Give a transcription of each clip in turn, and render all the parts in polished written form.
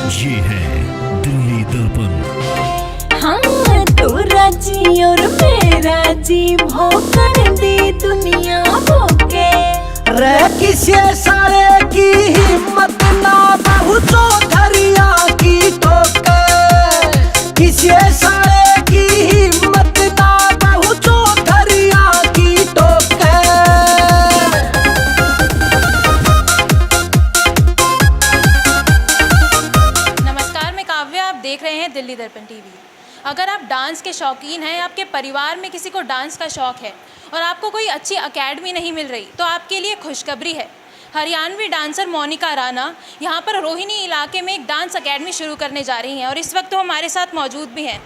ये है दिल्ली दर्पण। हाँ तो राजी और मेरा जी भोकड़ दी दुनिया भोके रे किसे सारे की हिम्मत ना बहुतो धरिया की ठोके, किसे सारे की हिम्मत ना बहुतो धरिया की ठोके। नमस्कार, मैं काव्या, आप देख रहे हैं दिल्ली दर्पण टीवी। अगर आप डांस के शौकीन हैं, आपके परिवार में किसी को डांस का शौक़ है और आपको कोई अच्छी अकेडमी नहीं मिल रही, तो आपके लिए खुशखबरी है। हरियाणवी डांसर मोनिका राणा यहाँ पर रोहिणी इलाके में एक डांस अकेडमी शुरू करने जा रही हैं और इस वक्त वो हमारे साथ मौजूद भी हैं।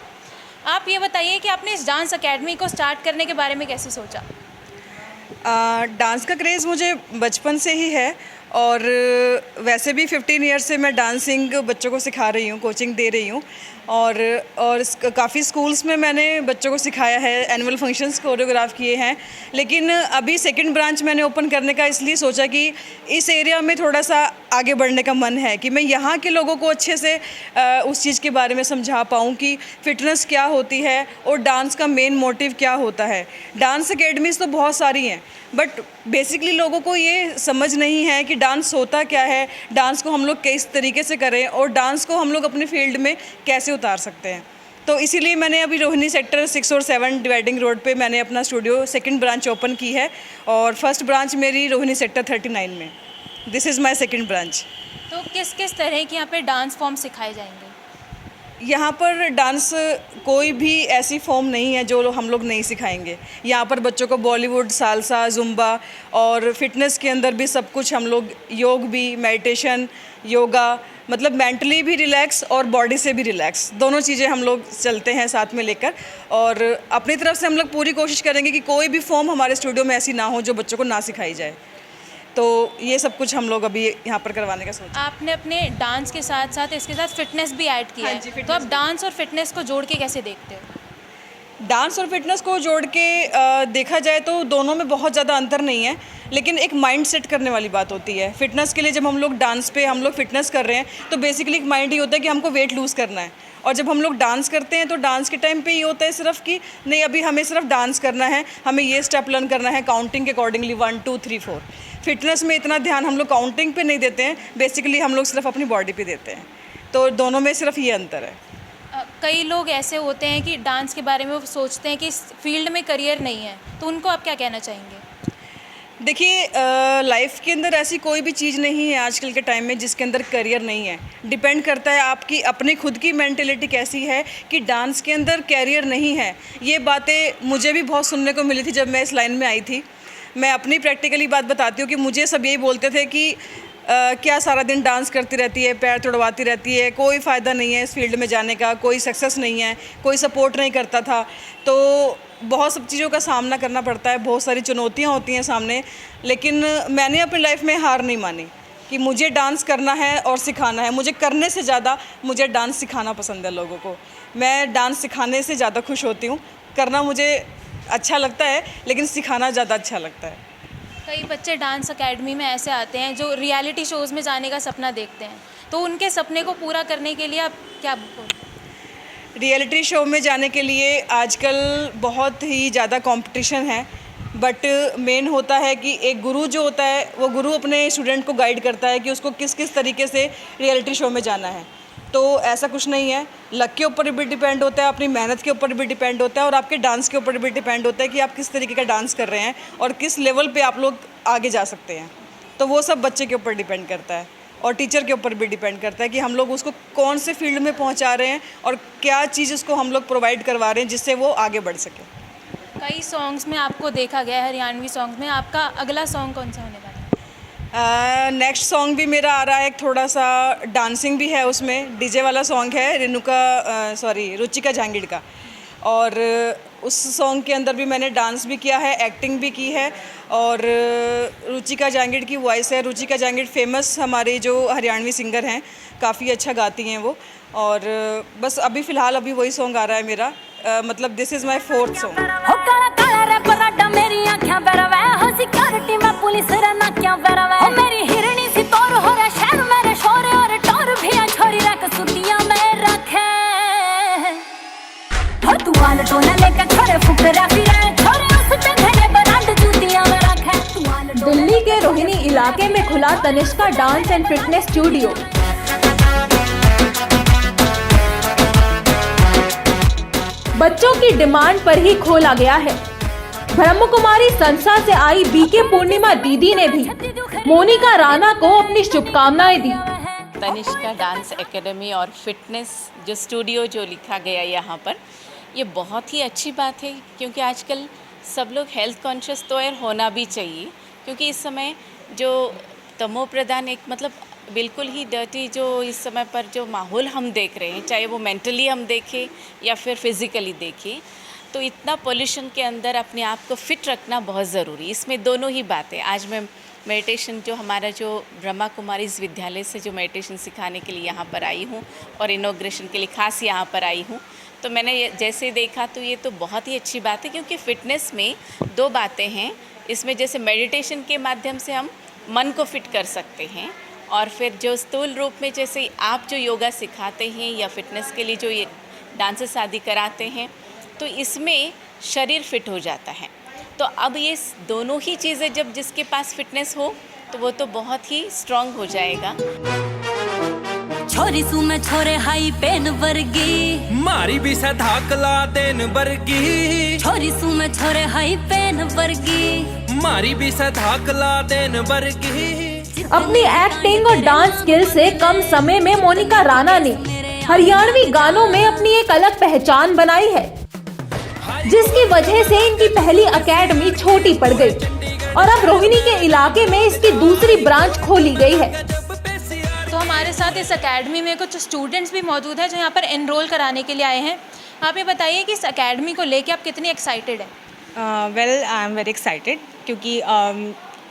आप ये बताइए कि आपने इस डांस अकेडमी को स्टार्ट करने के बारे में कैसे सोचा? डांस का क्रेज़ मुझे बचपन से ही है और वैसे भी 15 ईयर्स से मैं डांसिंग बच्चों को सिखा रही हूँ, कोचिंग दे रही हूँ और काफ़ी स्कूल्स में मैंने बच्चों को सिखाया है, एनुअल फंक्शंस कोरियोग्राफ किए हैं। लेकिन अभी सेकंड ब्रांच मैंने ओपन करने का इसलिए सोचा कि इस एरिया में थोड़ा सा आगे बढ़ने का मन है कि मैं यहाँ के लोगों को अच्छे से उस चीज़ के बारे में समझा पाऊँ कि फ़िटनेस क्या होती है और डांस का मेन मोटिव क्या होता है। डांस अकेडमीज़ तो बहुत सारी हैं बट बेसिकली लोगों को ये समझ नहीं है कि डांस होता क्या है, डांस को हम लोग किस तरीके से करें और डांस को हम लोग अपने फील्ड में कैसे उतार सकते हैं। तो इसीलिए मैंने अभी रोहिणी सेक्टर 6 और 7 डिवाइडिंग रोड पे मैंने अपना स्टूडियो सेकंड ब्रांच ओपन की है और फर्स्ट ब्रांच मेरी रोहिणी सेक्टर 39 में। This is my second branch. तो किस किस तरह के यहाँ पे डांस फॉर्म सिखाए जाएंगे? यहाँ पर डांस कोई भी ऐसी फॉर्म नहीं है जो हम लोग नहीं सिखाएंगे। यहाँ पर बच्चों को बॉलीवुड, सालसा, जुम्बा और फिटनेस के अंदर भी सब कुछ हम लोग, योग भी, मेडिटेशन, योगा, मतलब मेंटली भी रिलैक्स और बॉडी से भी रिलैक्स, दोनों चीज़ें हम लोग चलते हैं साथ में लेकर। और अपनी तरफ से हम लोग पूरी कोशिश करेंगे कि कोई भी फॉर्म हमारे स्टूडियो में ऐसी ना हो जो बच्चों को ना सिखाई जाए। तो ये सब कुछ हम लोग अभी यहाँ पर करवाने का सोचा। आपने अपने डांस के साथ साथ इसके साथ फिटनेस भी ऐड किया हाँ जी, है, तो आप डांस और फिटनेस को जोड़ के कैसे देखते हो? डांस और फिटनेस को जोड़ के देखा जाए तो दोनों में बहुत ज़्यादा अंतर नहीं है, लेकिन एक माइंड सेट करने वाली बात होती है। फिटनेस के लिए जब हम लोग डांस पे हम लोग फिटनेस कर रहे हैं तो बेसिकली एक माइंड ये होता है कि हमको वेट लूज़ करना है, और जब हम लोग डांस करते हैं तो डांस के टाइम पे ये होता है सिर्फ कि नहीं, अभी हमें सिर्फ डांस करना है, हमें ये स्टेप लर्न करना है काउंटिंग के अकॉर्डिंगली 1 2 3 4। फिटनेस में इतना ध्यान हम लोग काउंटिंग पे नहीं देते हैं, बेसिकली हम लोग सिर्फ अपनी बॉडी पे देते हैं। तो दोनों में सिर्फ ये अंतर है। कई लोग ऐसे होते हैं कि डांस के बारे में वो सोचते हैं कि इस फील्ड में करियर नहीं है, तो उनको आप क्या कहना चाहेंगे? देखिए, लाइफ के अंदर ऐसी कोई भी चीज़ नहीं है आजकल के टाइम में जिसके अंदर करियर नहीं है। डिपेंड करता है आपकी अपनी खुद की मेंटेलिटी कैसी है कि डांस के अंदर करियर नहीं है। ये बातें मुझे भी बहुत सुनने को मिली थी जब मैं इस लाइन में आई थी। मैं अपनी प्रैक्टिकली बात बताती हूँ कि मुझे सब यही बोलते थे कि क्या सारा दिन डांस करती रहती है, पैर तुड़वाती रहती है, कोई फ़ायदा नहीं है इस फील्ड में जाने का, कोई सक्सेस नहीं है, कोई सपोर्ट नहीं करता था। तो बहुत सब चीज़ों का सामना करना पड़ता है, बहुत सारी चुनौतियाँ होती हैं सामने। लेकिन मैंने अपनी लाइफ में हार नहीं मानी कि मुझे डांस करना है और सिखाना है। मुझे करने से ज़्यादा मुझे डांस सिखाना पसंद है लोगों को। मैं डांस सिखाने से ज़्यादा खुश होती हूँ। करना मुझे अच्छा लगता है लेकिन सिखाना ज़्यादा अच्छा लगता है। कई बच्चे डांस अकेडमी में ऐसे आते हैं जो रियलिटी शोज़ में जाने का सपना देखते हैं, तो उनके सपने को पूरा करने के लिए आप क्या बोलें? रियलिटी शो में जाने के लिए आजकल बहुत ही ज़्यादा कंपटीशन है, बट मेन होता है कि एक गुरु जो होता है वो गुरु अपने स्टूडेंट को गाइड करता है कि उसको किस किस तरीके से रियलिटी शो में जाना है। तो ऐसा कुछ नहीं है, लक के ऊपर भी डिपेंड होता है, अपनी मेहनत के ऊपर भी डिपेंड होता है और आपके डांस के ऊपर भी डिपेंड होता है कि आप किस तरीके का डांस कर रहे हैं और किस लेवल पे आप लोग आगे जा सकते हैं। तो वो सब बच्चे के ऊपर डिपेंड करता है और टीचर के ऊपर भी डिपेंड करता है कि हम लोग उसको कौन से फील्ड में पहुंचा रहे हैं और क्या चीज़ उसको हम लोग प्रोवाइड करवा रहे हैं जिससे वो आगे बढ़ सके। कई सॉन्ग्स में आपको देखा गया है, हरियाणवी सॉन्ग्स में। आपका अगला सॉन्ग कौन सा होने वाला है? नेक्स्ट सॉन्ग भी मेरा आ रहा है, थोड़ा सा डांसिंग भी है उसमें, डीजे वाला सॉन्ग है, रुचिका जांगिड़ का। और उस सॉन्ग के अंदर भी मैंने डांस भी किया है, एक्टिंग भी की है। और रुचिका जांगिड़ की वॉइस है। रुचिका जांगिड़ फेमस हमारे जो हरियाणवी सिंगर हैं, काफ़ी अच्छा गाती हैं वो। और बस अभी फ़िलहाल अभी वही सॉन्ग आ रहा है मेरा, मतलब this is my 4th song. मेरी हिरणी सी तोर हो रहा शहर मेरे शोर और टोर भी छोरी रख फिरा फिरा छोरे उस पे धरे बनाट जूतियां में रखे दिल्ली के रोहिणी इलाके में खुला Tanishka dance and fitness studio. बच्चों की डिमांड पर ही खोला गया है। ब्रह्म कुमारी संस्था से आई बीके पूर्णिमा दीदी ने भी मोनिका राणा को अपनी शुभकामनाएं दी। तनिष्का डांस एकेडमी और फिटनेस जो स्टूडियो जो लिखा गया यहाँ पर, ये बहुत ही अच्छी बात है, क्योंकि आजकल सब लोग हेल्थ कॉन्शियस तो होना भी चाहिए, क्योंकि इस समय जो तमो प्रधान एक मतलब बिल्कुल ही डर्टी जो इस समय पर जो माहौल हम देख रहे हैं, चाहे वो मेंटली हम देखें या फिर फिज़िकली देखें, तो इतना पोल्यूशन के अंदर अपने आप को फिट रखना बहुत ज़रूरी। इसमें दोनों ही बातें। आज मैं मेडिटेशन जो हमारा जो ब्रह्मा कुमारीज़ विद्यालय से जो मेडिटेशन सिखाने के लिए यहाँ पर आई हूँ और इनॉग्रेशन के लिए खास यहाँ पर आई हूँ, तो मैंने जैसे देखा तो ये तो बहुत ही अच्छी बात है, क्योंकि फ़िटनेस में दो बातें हैं। इसमें जैसे मेडिटेशन के माध्यम से हम मन को फिट कर सकते हैं, और फिर जो स्थूल रूप में जैसे आप जो योगा सिखाते हैं या फिटनेस के लिए जो ये डांसेस आदि कराते हैं, तो इसमें शरीर फिट हो जाता है। तो अब ये दोनों ही चीज़ें जब जिसके पास फिटनेस हो तो वो तो बहुत ही स्ट्रांग हो जाएगा। छोरी सू में छोरे हाई पेन वर्गी मारी भी से धाकला देन वर्गी, छोरी सू में छोरे हाई पेन वर्गी मारी भी से धाकला देन वर्गी। अपनी एक्टिंग और डांस स्किल से कम समय में मोनिका राणा ने हरियाणवी गानों में अपनी एक अलग पहचान बनाई है, जिसकी वजह से इनकी पहली एकेडमी छोटी पड़ गई और अब रोहिणी के इलाके में इसकी दूसरी ब्रांच खोली गई है। तो हमारे साथ इस एकेडमी में कुछ स्टूडेंट्स भी मौजूद हैं जो यहाँ पर एनरोल कराने के लिए आए हैं। आप ये बताइए कि इस एकेडमी को लेके आप कितनी एक्साइटेड हैं? Well I am very excited, क्योंकि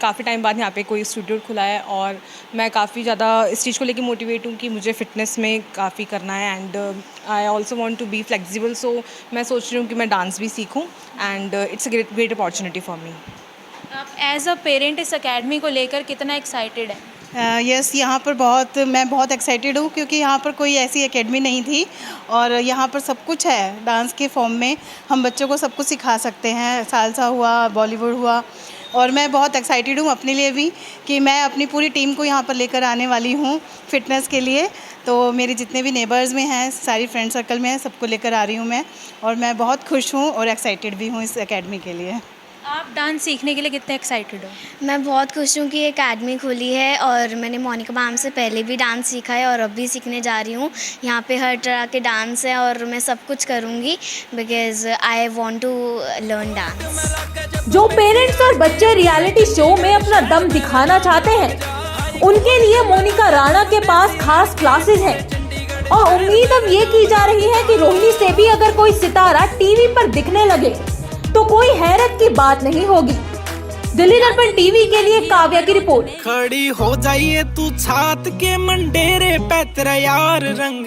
काफ़ी टाइम बाद यहाँ पे कोई स्टूडियो खुला है और मैं काफ़ी ज़्यादा इस चीज़ को लेके मोटिवेट हूँ कि मुझे फ़िटनेस में काफ़ी करना है, and I also want to be flexible. So मैं सोच रही हूँ कि मैं डांस भी सीखूँ, and it's a great opportunity for me. आप एज अ पेरेंट इस एकेडमी को लेकर कितना एक्साइटेड है? यस, यहाँ पर मैं बहुत एक्साइटेड हूँ, क्योंकि यहाँ पर कोई ऐसी एकेडमी नहीं थी और यहाँ पर सब कुछ है डांस के फॉर्म में। हम बच्चों को सब कुछ सिखा सकते हैं, सालसा हुआ, बॉलीवुड हुआ, और मैं बहुत एक्साइटेड हूँ अपने लिए भी कि मैं अपनी पूरी टीम को यहाँ पर लेकर आने वाली हूँ फिटनेस के लिए। तो मेरे जितने भी नेबर्स में हैं, सारी फ्रेंड सर्कल में हैं, सबको लेकर आ रही हूँ मैं, और मैं बहुत खुश हूँ और एक्साइटेड भी हूँ इस एकेडमी के लिए। आप डांस सीखने के लिए कितने एक्साइटेड हो? मैं बहुत खुश हूँ कि ये एकेडमी खुली है, और मैंने मोनिका मैम से पहले भी डांस सीखा है और अब भी सीखने जा रही हूँ। यहाँ पे हर तरह के डांस है और मैं सब कुछ करूँगी, because I want to learn dance. जो पेरेंट्स और बच्चे रियलिटी शो में अपना दम दिखाना चाहते हैं, उनके लिए मोनिका राणा के पास खास क्लासेस हैं, और उम्मीद अब ये की जा रही है कि रोहिणी से भी अगर कोई सितारा टीवी पर दिखने लगे तो कोई हैरत की बात नहीं होगी। दिल्ली दर्पण टीवी के लिए काव्या की रिपोर्ट। खड़ी हो जाइए तू छात के मंडेरे पे, तेरा यार रंग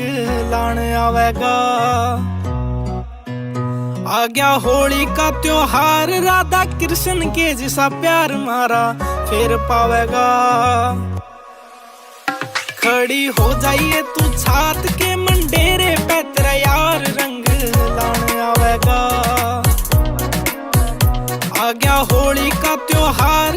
लान आवेगा। आ गया होली का त्योहार, राधा कृष्ण के जैसा प्यार मारा फिर पावेगा। खड़ी हो जाइए तू छात के मंडेरे पे, तेरा यार रंग लान आवेगा। आ गया होली का त्योहार,